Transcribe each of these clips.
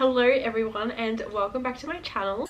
Hello everyone and welcome back to my channel.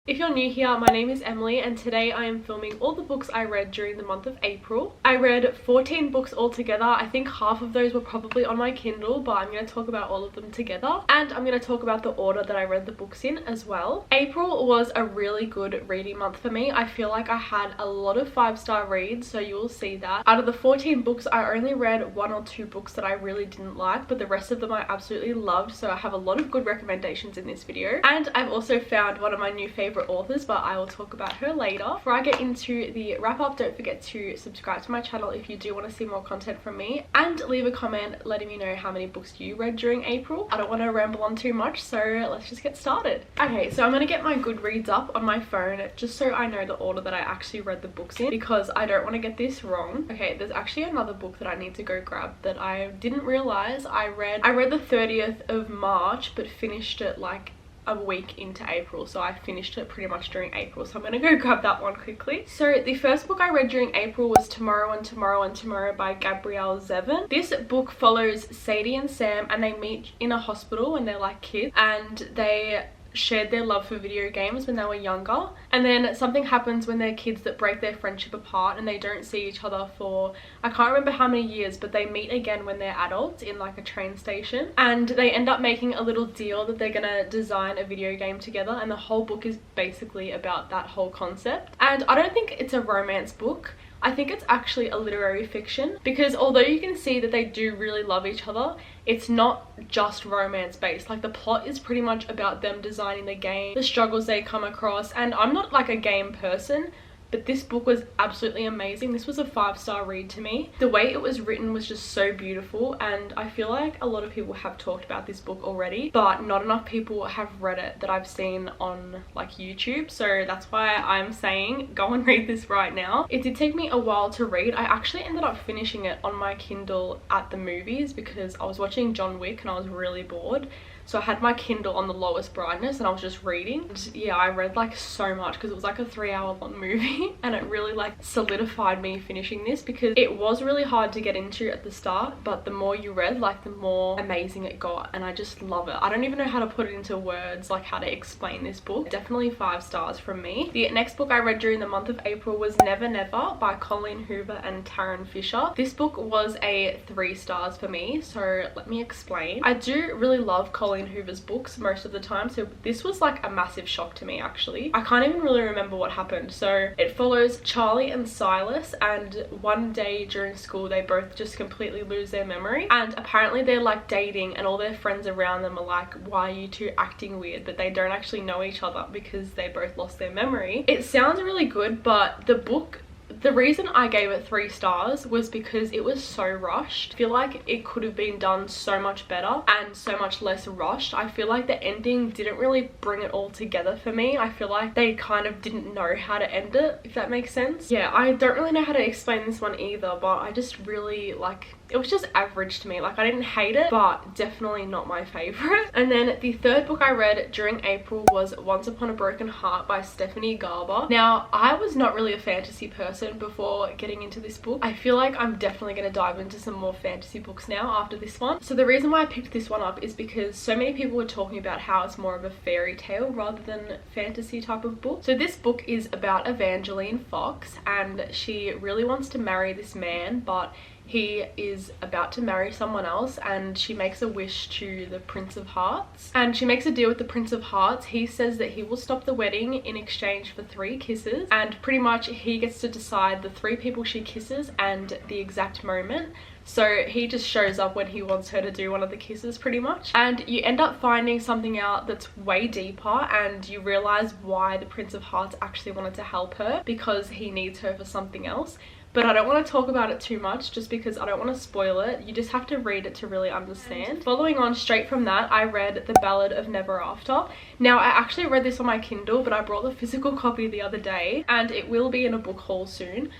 If you're new here, my name is Emily and today I am filming all the books I read during the month of April. I read 14 books altogether. I think half of those were probably on my Kindle, but I'm going to talk about all of them together. And I'm going to talk about the order that I read the books in as well. April was a really good reading month for me. I feel like I had a lot of 5-star reads, so you will see that. Out of the 14 books, I only read 1 or 2 books that I really didn't like, but the rest of them I absolutely loved, so I have a lot of good recommendations in this video. And I've also found one of my new favorite authors, but I will talk about her later. Before I get into the wrap up, don't forget to subscribe to my channel if you do want to see more content from me, and leave a comment letting me know how many books you read during April. I don't want to ramble on too much, so let's just get started. Okay, so I'm going to get my Goodreads up on my phone just so I know the order that I actually read the books in, because I don't want to get this wrong. Okay, there's actually another book that I need to go grab that I didn't realize I read. I read the 30th of March but finished it like a week into April, so I finished it pretty much during April, so I'm gonna go grab that one quickly. So the first book I read during April was Tomorrow and Tomorrow and Tomorrow by Gabrielle Zevin. This book follows Sadie and Sam, and they meet in a hospital when they're like kids, and they shared their love for video games when they were younger, and then something happens when they're kids that break their friendship apart and they don't see each other for I can't remember how many years, but they meet again when they're adults in like a train station, and they end up making a little deal that they're gonna design a video game together, and the whole book is basically about that whole concept. And I don't think it's a romance book. I think it's actually a literary fiction, because although you can see that they do really love each other, it's not just romance based. Like, the plot is pretty much about them designing the game, the struggles they come across, and I'm not like a game person, but this book was absolutely amazing. This was a 5-star read to me. The way it was written was just so beautiful, and I feel like a lot of people have talked about this book already, but not enough people have read it that I've seen on like YouTube, so that's why I'm saying go and read this right now. It did take me a while to read. I actually ended up finishing it on my Kindle at the movies because I was watching John Wick and I was really bored. So I had my Kindle on the lowest brightness and I was just reading. And yeah, I read like so much because it was like a 3-hour long movie, and it really like solidified me finishing this, because it was really hard to get into at the start, but the more you read, like the more amazing it got, and I just love it. I don't even know how to put it into words, like how to explain this book. Definitely 5 stars from me. The next book I read during the month of April was Never Never by Colleen Hoover and Taryn Fisher. This book was a 3 stars for me, so let me explain. I do really love Colleen Hoover's books most of the time, so this was like a massive shock to me actually. I can't even really remember what happened. So it follows Charlie and Silas, and one day during school they both just completely lose their memory, and apparently they're like dating, and all their friends around them are like, why are you two acting weird? But they don't actually know each other because they both lost their memory. It sounds really good, but the reason I gave it 3 stars was because it was so rushed. I feel like it could have been done so much better and so much less rushed. I feel like the ending didn't really bring it all together for me. I feel like they kind of didn't know how to end it, if that makes sense. Yeah, I don't really know how to explain this one either, but I just really like, it was just average to me. Like, I didn't hate it, but definitely not my favorite. And then the third book I read during April was Once Upon a Broken Heart by Stephanie Garber. Now, I was not really a fantasy person before getting into this book. I feel like I'm definitely going to dive into some more fantasy books now after this one. So the reason why I picked this one up is because so many people were talking about how it's more of a fairy tale rather than fantasy type of book. So this book is about Evangeline Fox, and she really wants to marry this man, but he is about to marry someone else, and she makes a wish to the Prince of Hearts, and she makes a deal with the Prince of Hearts. He says that he will stop the wedding in exchange for 3 kisses, and pretty much he gets to decide the 3 people she kisses and the exact moment. So he just shows up when he wants her to do one of the kisses pretty much, and you end up finding something out that's way deeper, and you realize why the Prince of Hearts actually wanted to help her, because he needs her for something else. But I don't want to talk about it too much just because I don't want to spoil it. You just have to read it to really understand. Following on straight from that, I read The Ballad of Never After. Now, I actually read this on my Kindle, but I brought the physical copy the other day, and it will be in a book haul soon.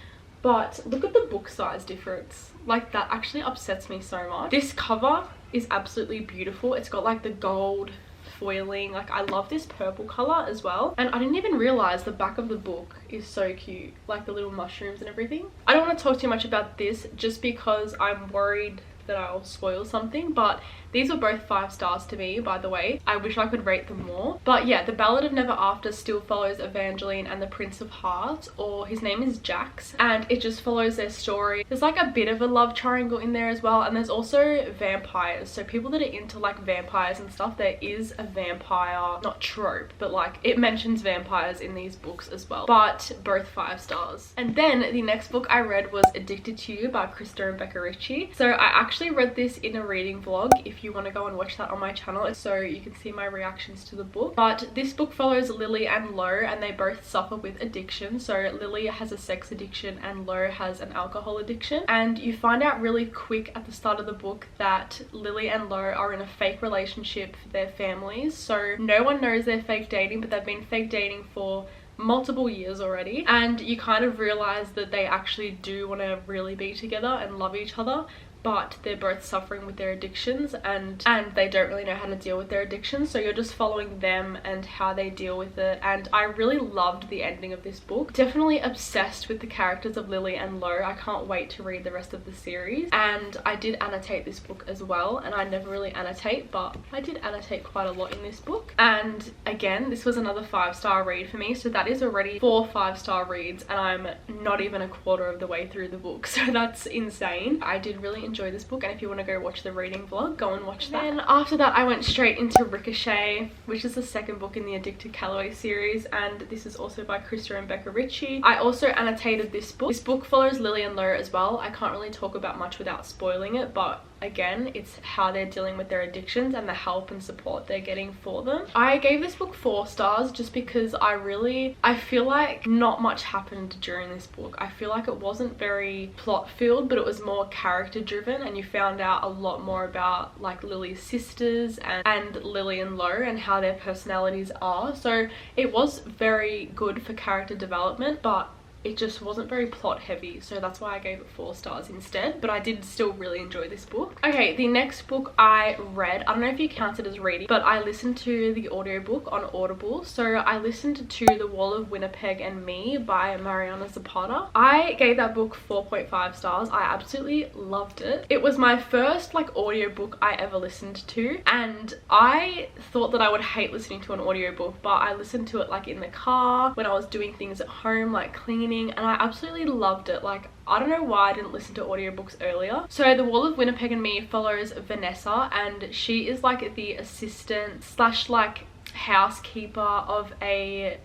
But look at the book size difference. Like, that actually upsets me so much. This cover is absolutely beautiful. It's got like the gold foiling. Like, I love this purple color as well, and I didn't even realize the back of the book is so cute, like the little mushrooms and everything. I don't want to talk too much about this just because I'm worried that I'll spoil something, but These were both 5 stars to me, by the way. I wish I could rate them more. But yeah, The Ballad of Never After still follows Evangeline and the Prince of Hearts, or his name is Jax, and it just follows their story. There's like a bit of a love triangle in there as well, and there's also vampires. So people that are into like vampires and stuff, there is a vampire, not trope, but like it mentions vampires in these books as well. But both 5 stars. And then the next book I read was Addicted to You by Krista and Becca Ritchie. So I actually read this in a reading vlog, if you want to go and watch that on my channel, so you can see my reactions to the book. But this book follows Lily and Lo, and they both suffer with addiction. So Lily has a sex addiction and Lo has an alcohol addiction, and you find out really quick at the start of the book that Lily and Lo are in a fake relationship for their families. So no one knows they're fake dating, but they've been fake dating for multiple years already, and you kind of realize that they actually do want to really be together and love each other, but they're both suffering with their addictions, and they don't really know how to deal with their addictions. So you're just following them and how they deal with it. And I really loved the ending of this book. Definitely obsessed with the characters of Lily and Lo. I can't wait to read the rest of the series. And I did annotate this book as well, and I never really annotate, but I did annotate quite a lot in this book. And again, this was another 5-star read for me, so that is already 4 5-star reads, and I'm not even a quarter of the way through the book, so that's insane. I did really enjoy this book, and if you want to go watch the reading vlog, go and watch that. And after that I went straight into Ricochet, which is the second book in the Addicted Calloway series, and this is also by Krista and Becca Ritchie. I also annotated this book. This book follows Lily and Lo as well. I can't really talk about much without spoiling it, but again, it's how they're dealing with their addictions and the help and support they're getting for them. I gave this book 4 stars just because I feel like not much happened during this book. I feel like it wasn't very plot filled, but it was more character driven, and you found out a lot more about like Lily's sisters and Lily and Lo and how their personalities are. So it was very good for character development, but it just wasn't very plot heavy, so that's why I gave it 4 stars instead. But I did still really enjoy this book. Okay, the next book I read, I don't know if you count it as reading, but I listened to the audiobook on Audible. So I listened to The Wall of Winnipeg and Me by Mariana Zapata. I gave that book 4.5 stars. I absolutely loved it. It was my first like audiobook I ever listened to, and I thought that I would hate listening to an audiobook, but I listened to it like in the car, when I was doing things at home like cleaning, and I absolutely loved it. Like, I don't know why I didn't listen to audiobooks earlier. So The Wall of Winnipeg and Me follows Vanessa, and she is like the assistant slash like housekeeper of a,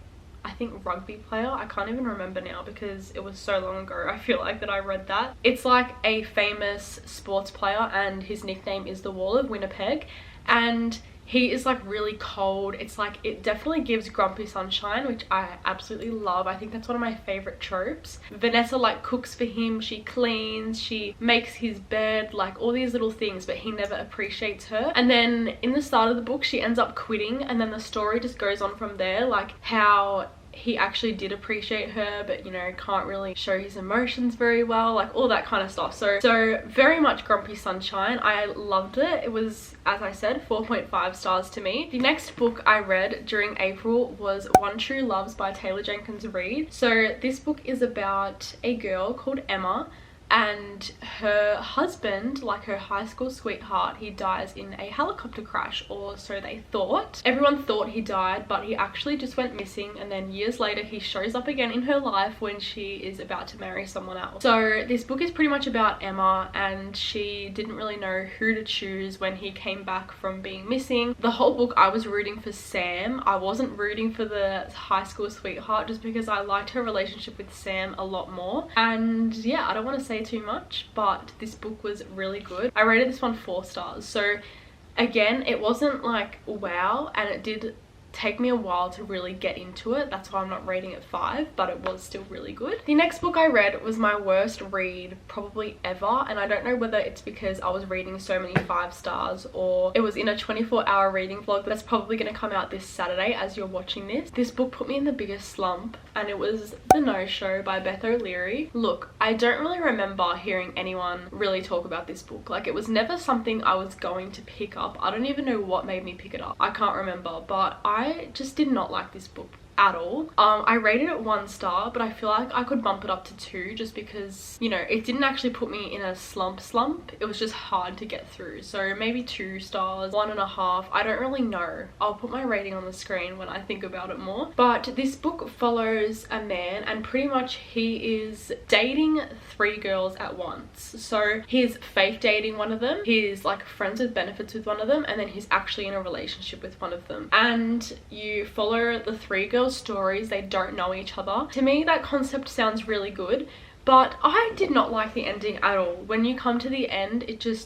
I think, rugby player. I can't even remember now because it was so long ago, I feel like, that I read that. It's like a famous sports player, and his nickname is The Wall of Winnipeg, and he is like really cold. It's like, it definitely gives grumpy sunshine, which I absolutely love. I think that's one of my favorite tropes. Vanessa like cooks for him, she cleans, she makes his bed, like all these little things, but he never appreciates her. And then in the start of the book she ends up quitting, and then the story just goes on from there, like how he actually did appreciate her, but you know, can't really show his emotions very well, like all that kind of stuff. So very much grumpy sunshine. I loved it. It was, as I said, 4.5 stars to me. The next book I read during April was One True Loves by Taylor Jenkins Reid. So this book is about a girl called Emma, and her husband, like her high school sweetheart, he dies in a helicopter crash, or so they thought. Everyone thought he died, but he actually just went missing, and then years later he shows up again in her life when she is about to marry someone else. So this book is pretty much about Emma, and she didn't really know who to choose when he came back from being missing. The whole book I was rooting for Sam. I wasn't rooting for the high school sweetheart, just because I liked her relationship with Sam a lot more. And yeah, I don't want to say too much, but this book was really good. I rated this one 4 stars. So again, it wasn't like wow, and it did take me a while to really get into it. That's why I'm not rating it 5, but it was still really good. The next book I read was my worst read probably ever, and I don't know whether it's because I was reading so many 5 stars or it was in a 24-hour reading vlog that's probably going to come out this Saturday as you're watching this. This book put me in the biggest slump, and it was The No Show by Beth O'Leary. Look, I don't really remember hearing anyone really talk about this book. Like, it was never something I was going to pick up. I don't even know what made me pick it up. I can't remember, but I just did not like this book at all. I rated it 1 star, but I feel like I could bump it up to 2 just because, you know, it didn't actually put me in a slump. It was just hard to get through. So maybe 2 stars, 1.5. I don't really know. I'll put my rating on the screen when I think about it more. But this book follows a man, and pretty much he is dating 3 girls at once. So he's fake dating one of them, he's like friends with benefits with one of them, and then he's actually in a relationship with one of them. And you follow the 3 girls' stories. They don't know each other. To me, that concept sounds really good, but I did not like the ending at all. When you come to the end,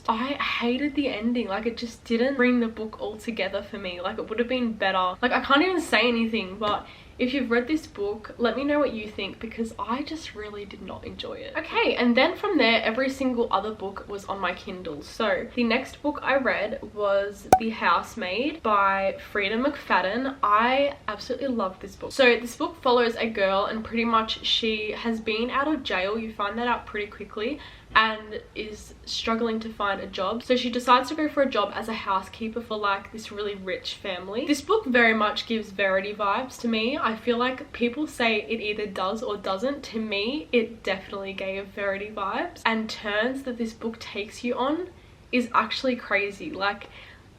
I hated the ending. Like, it just didn't bring the book all together for me. Like, it would have been better. Like, I can't even say anything, but if you've read this book, let me know what you think, because I just really did not enjoy it. Okay, and then from there, every single other book was on my Kindle. So the next book I read was The Housemaid by Freida McFadden. I absolutely love this book. So this book follows a girl, and pretty much she has been out of jail. You find that out pretty quickly, and is struggling to find a job. So she decides to go for a job as a housekeeper for like this really rich family. This book very much gives Verity vibes to me. I feel like people say it either does or doesn't. To me, it definitely gave Verity vibes, and turns that this book takes you on is actually crazy. Like,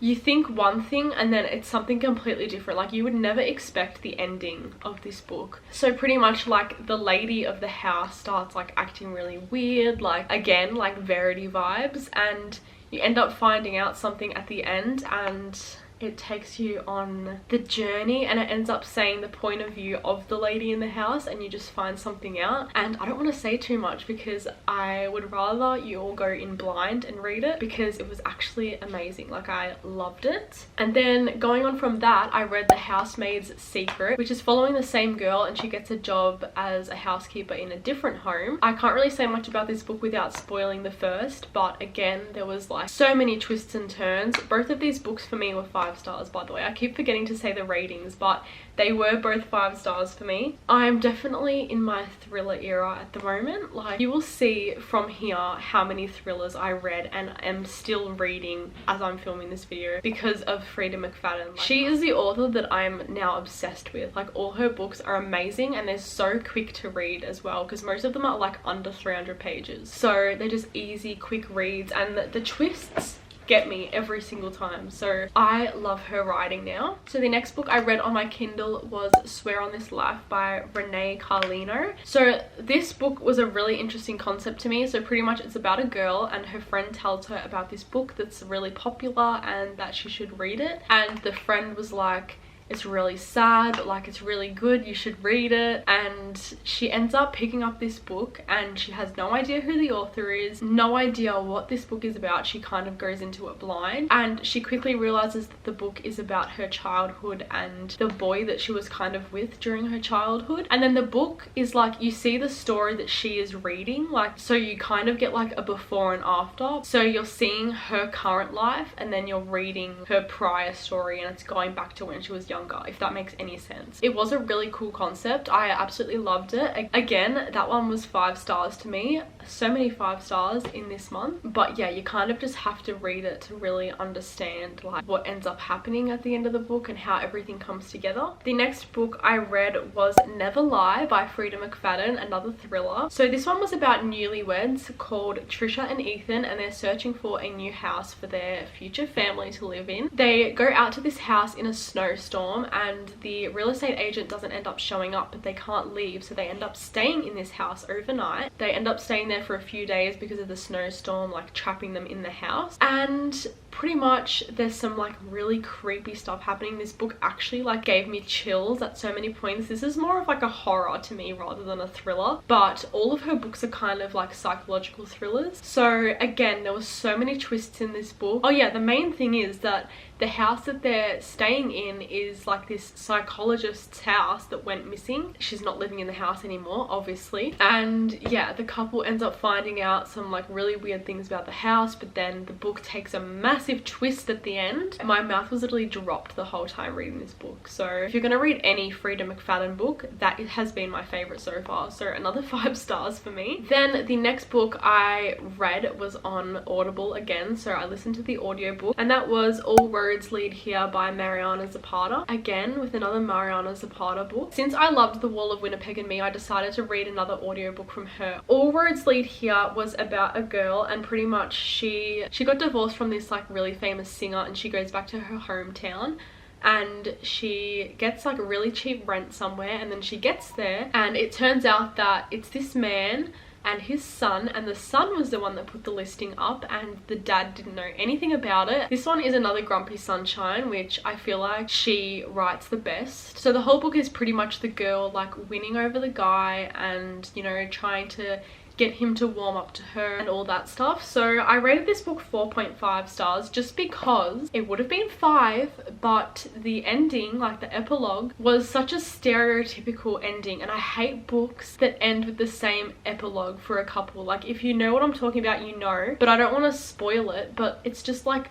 you think one thing and then it's something completely different. Like, you would never expect the ending of this book. So pretty much like the lady of the house starts like acting really weird, like again like Verity vibes, and you end up finding out something at the end, and it takes you on the journey, and it ends up saying the point of view of the lady in the house, and you just find something out. And I don't want to say too much because I would rather you all go in blind and read it, because it was actually amazing. Like, I loved it. And then going on from that, I read The Housemaid's Secret, which is following the same girl, and she gets a job as a housekeeper in a different home. I can't really say much about this book without spoiling the first, but again, there was like so many twists and turns. Both of these books for me were 5 stars, by the way. I keep forgetting to say the ratings, but they were both 5 stars for me. I'm definitely in my thriller era at the moment. Like, you will see from here how many thrillers I read and am still reading as I'm filming this video because of Freida McFadden. Like, she is the author that I'm now obsessed with. Like, all her books are amazing, and they're so quick to read as well, because most of them are like under 300 pages. So they're just easy, quick reads, and the twists get me every single time. So I love her writing now. So the next book I read on my Kindle was Swear on This Life by Renee Carlino. So this book was a really interesting concept to me. So pretty much it's about a girl, and her friend tells her about this book that's really popular and that she should read it, and the friend was like, it's really sad, but like it's really good, you should read it. And she ends up picking up this book, and she has no idea who the author is, no idea what this book is about. She kind of goes into it blind, and she quickly realizes that the book is about her childhood and the boy that she was kind of with during her childhood. And then the book is like, you see the story that she is reading, like, so you kind of get like a before and after. So you're seeing her current life, and then you're reading her prior story, and it's going back to when she was young, if that makes any sense. It was a really cool concept. I absolutely loved it. Again, that one was 5 stars to me. So many 5 stars in this month. But yeah, you kind of just have to read it to really understand like what ends up happening at the end of the book and how everything comes together. The next book I read was Never Lie by Freida McFadden, another thriller. So this one was about newlyweds called Trisha and Ethan, and they're searching for a new house for their future family to live in. They go out to this house in a snowstorm, and the real estate agent doesn't end up showing up, but they can't leave, so they end up staying in this house overnight. They end up staying there for a few days because of the snowstorm like trapping them in the house, and pretty much there's some like really creepy stuff happening. This book actually like gave me chills at so many points. This is more of like a horror to me rather than a thriller, but all of her books are kind of like psychological thrillers. So again, there was so many twists in this book. Oh yeah, the main thing is that the house that they're staying in is like this psychologist's house that went missing. She's not living in the house anymore, obviously. And yeah, the couple ends up finding out some like really weird things about the house, but then the book takes a massive massive twist at the end. My mouth was literally dropped the whole time reading this book. So if you're gonna read any Freida McFadden book, that has been my favorite so far. So another 5 stars for me. Then the next book I read was on Audible again, so I listened to the audiobook, and that was All Roads Lead Here by Mariana Zapata. Again, with another Mariana Zapata book. Since I loved The Wall of Winnipeg and Me, I decided to read another audiobook from her. All Roads Lead Here was about a girl, and pretty much she got divorced from this like really famous singer, and she goes back to her hometown and she gets like a really cheap rent somewhere, and then she gets there and it turns out that it's this man and his son, and the son was the one that put the listing up and the dad didn't know anything about it. This one is another Grumpy Sunshine, which I feel like she writes the best. So the whole book is pretty much the girl like winning over the guy and, you know, trying to get him to warm up to her and all that stuff. So I rated this book 4.5 stars just because it would have been 5, but the ending, like the epilogue, was such a stereotypical ending, and I hate books that end with the same epilogue for a couple. Like, if you know what I'm talking about, you know, but I don't want to spoil it, but it's just like,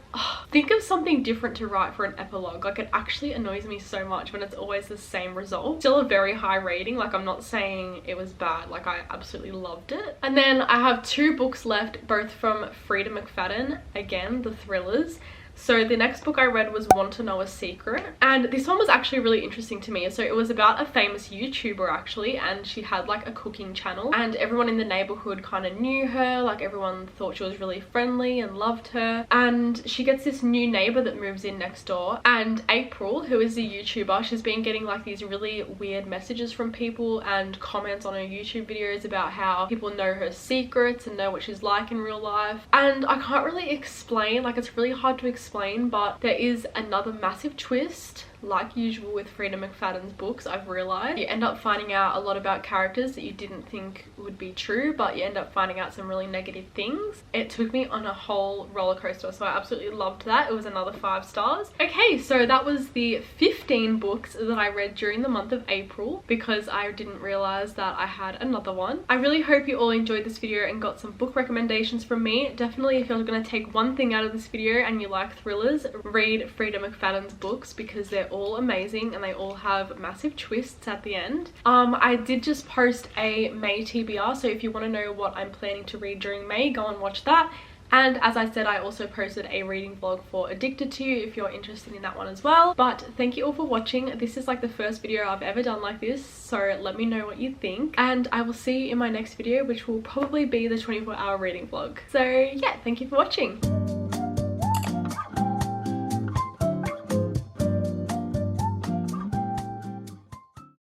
think of something different to write for an epilogue. Like, it actually annoys me so much when it's always the same result. Still a very high rating, like I'm not saying it was bad, like I absolutely loved it. And then I have 2 books left, both from Freida McFadden, again, the thrillers. So the next book I read was Want to Know a Secret, and this one was actually really interesting to me. So it was about a famous YouTuber actually, and she had like a cooking channel, and everyone in the neighborhood kind of knew her, like everyone thought she was really friendly and loved her. And she gets this new neighbor that moves in next door, and April, who is the YouTuber, she's been getting like these really weird messages from people and comments on her YouTube videos about how people know her secrets and know what she's like in real life. And I can't really explain, like it's really hard to explain, but there is another massive twist. Like usual with Freida McFadden's books, I've realized you end up finding out a lot about characters that you didn't think would be true, but you end up finding out some really negative things. It took me on a whole roller coaster, so I absolutely loved that. It was another 5 stars. Okay, so that was the 15 books that I read during the month of April, because I didn't realize that I had another one. I really hope you all enjoyed this video and got some book recommendations from me. Definitely, if you're going to take one thing out of this video and you like thrillers, read Freida McFadden's books, because they're all amazing and they all have massive twists at the end. I did just post a May TBR, so if you want to know what I'm planning to read during May, go and watch that. And as I said, I also posted a reading vlog for Addicted to You if you're interested in that one as well. But thank you all for watching. This is like the first video I've ever done like this, so let me know what you think. And I will see you in my next video, which will probably be the 24-hour reading vlog. So yeah, thank you for watching.